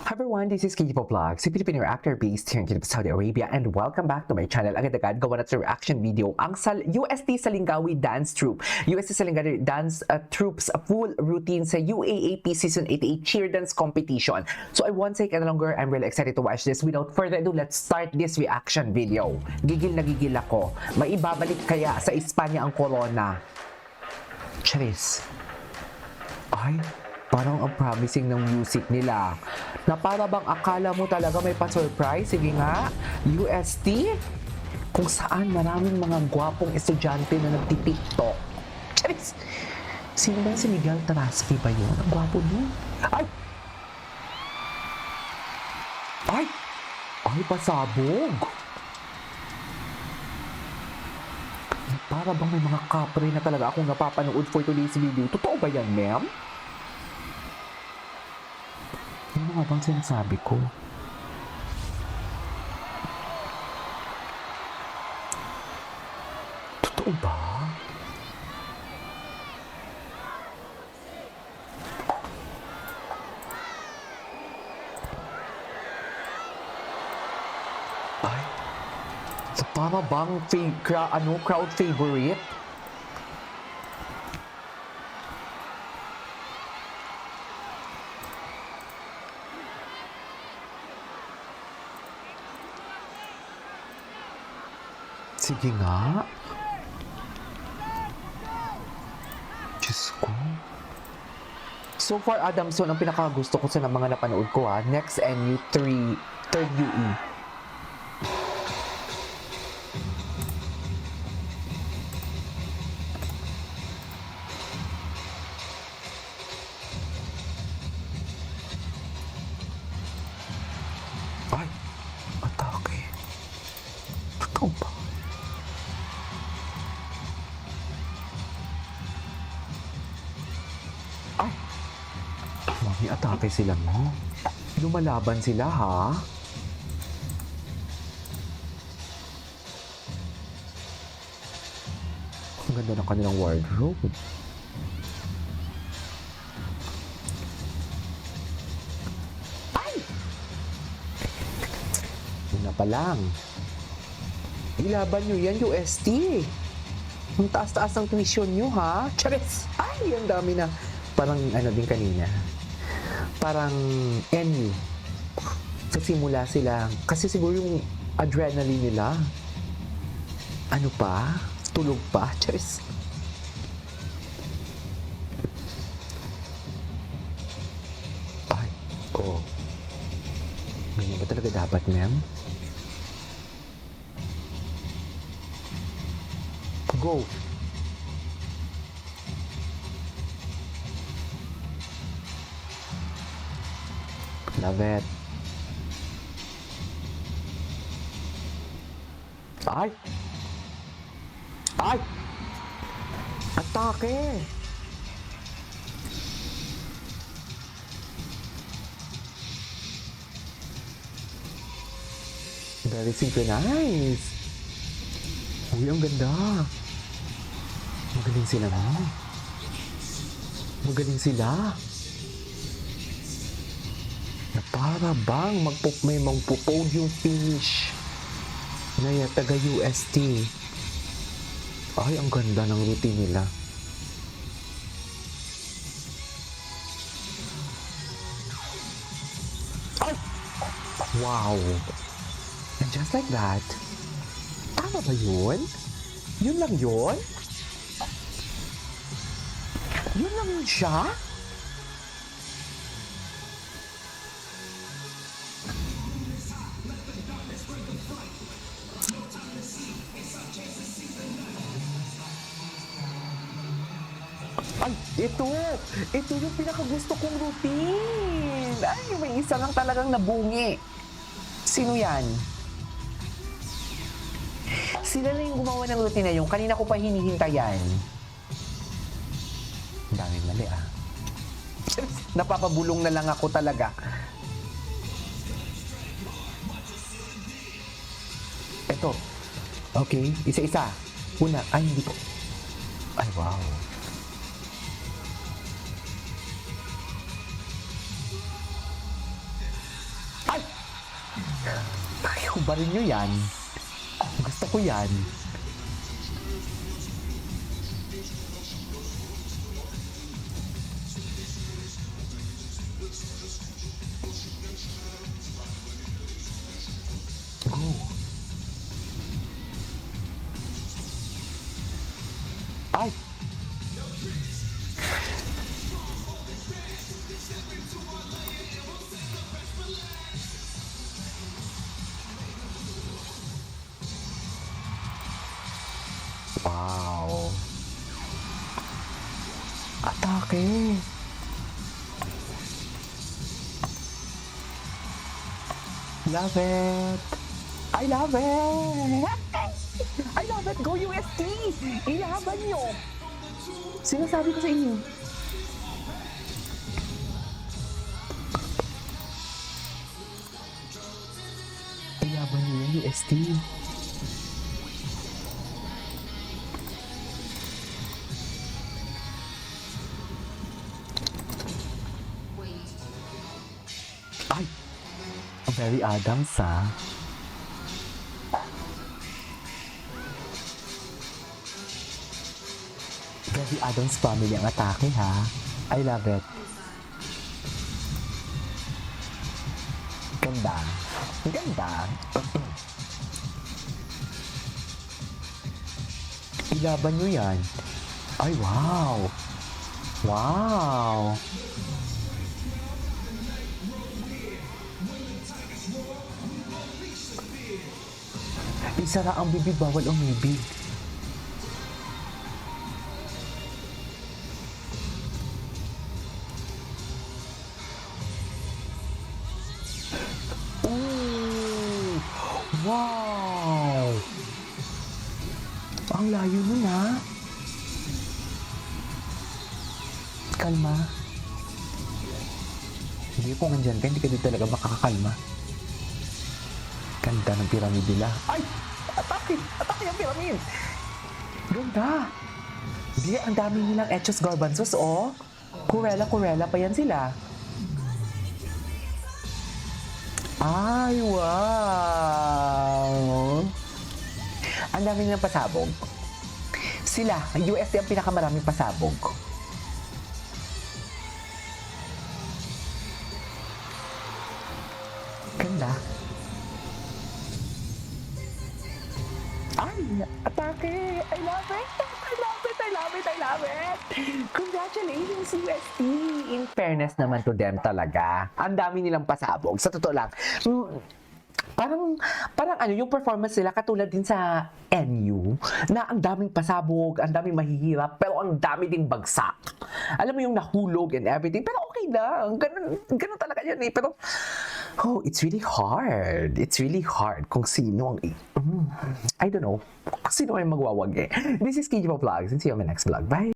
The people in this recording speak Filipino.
Hi everyone, this is Kipo Vlogs, a Filipino actor based here in Saudi Arabia, and welcome back to my channel. Agad-agad gawa na sa reaction video ang UST Salingawi Dance Troupe. UST Salingawi Dance Troupe's full routine sa UAAP Season 88 Cheer Dance Competition. So I won't take any longer, I'm really excited to watch this. Without further ado, let's start this reaction video. Gigil na gigil ako. Maibabalik kaya sa Espanya ang corona? Charis. Ay, parang ang promising ng music nila. Na para bang akala mo talaga may pa-surprise? Sige nga, UST, kung saan maraming mga gwapong estudyante na nagtitiktok. Charis! Sino ba si Miguel Taraspi ba yun? Ang gwapo niya. Ay! Ay! Ay, pasabog! Para bang may mga kapre na talaga akong napapanood for today's video. Totoo ba yan, ma'am? Ano nga bang sinasabi ko? Totoo ba? Ay, so para bang crowd favorite? Sige nga. Diyos ko. So far, Adamson, ang pinakagusto ko sa mga napanood ko Next NU3, third UE. Ay, atake. Totoo ba? Ay! Mami, atake sila mo. Lumalaban sila, ha? Ang ganda ng kanilang wardrobe. Ay! Una pa lang. Ilaban nyo yan, UST. Ang taas-taas ng tuition nyo, ha? Charis! Ay, ang dami na. Parang ano din kanina. Parang NU. Sa simula sila. Kasi siguro yung adrenaline nila. Ano pa? Tulog pa? Charis! Ay, oo. Ganyan ba talaga dapat, ma'am? Go! Love it. Ay! Ay! Atake! Very synchronized. Uy, ang ganda. Magaling sila mo. Magaling sila. Na para bang may magpo-podium finish na taga UST. Ay, ang ganda ng routine nila. Ay! Wow! And just like that, tama ba yun? Yun lang yun? Yun lang yun siya? Ay, ito yung pinakagusto kong routine. Ay, may isa lang talagang nabungi. Sino yan? Sila na yung gumawa ng routine na yung kanina ko pa hinihintayan. Ang daming mali Napapabulong na lang ako talaga. Ito. Okay, isa-isa. Una, ay hindi ko. Ay, wow. Ay, hubarin nyo yan. Gusto ko yan. Go. Ay! Wow! Atake! Love it! I love it! I love it! Go UST! Ilaban nyo! Sinasabi ko sa inyo. Ilaban nyo yung UST. Ay! Very Adams, ha? Very Adams family ang atake, ha? I love it. Ganda. Ganda. Ilaban nyo yan. Ay, wow. Wow. Isara ang bibig, bawal umibig. Ooh! Wow! Ang layo nun, ha? Kalma. Hindi, kung andyan ka, hindi ka din talaga makakakalma. Ganda ng pyramid nila. Ay! Atake! Atake ang pyramid! Ganda! Hindi, ang dami nilang Hechos Garbanzos, oh. Kurela pa yan sila. Ay, wow! Ang dami nilang pasabog. Sila, ang UST ang pinakamaraming pasabog. Ganda. Ay, atake! I love it! I love it! I love it! I love it! Congratulations, UST! In fairness naman to them talaga. Ang dami nilang pasabog. Sa totoo lang, parang ano, yung performance nila katulad din sa NU, na ang daming pasabog, ang daming mahihirap, pero ang dami ding bagsak. Alam mo yung nahulog and everything, pero okay lang. Ganun talaga yan eh. Pero, oh, it's really hard. It's really hard kung sino ang, I don't know, kung sino ang magwawag eh. This is KJ Vlogs and see you on my next vlog. Bye!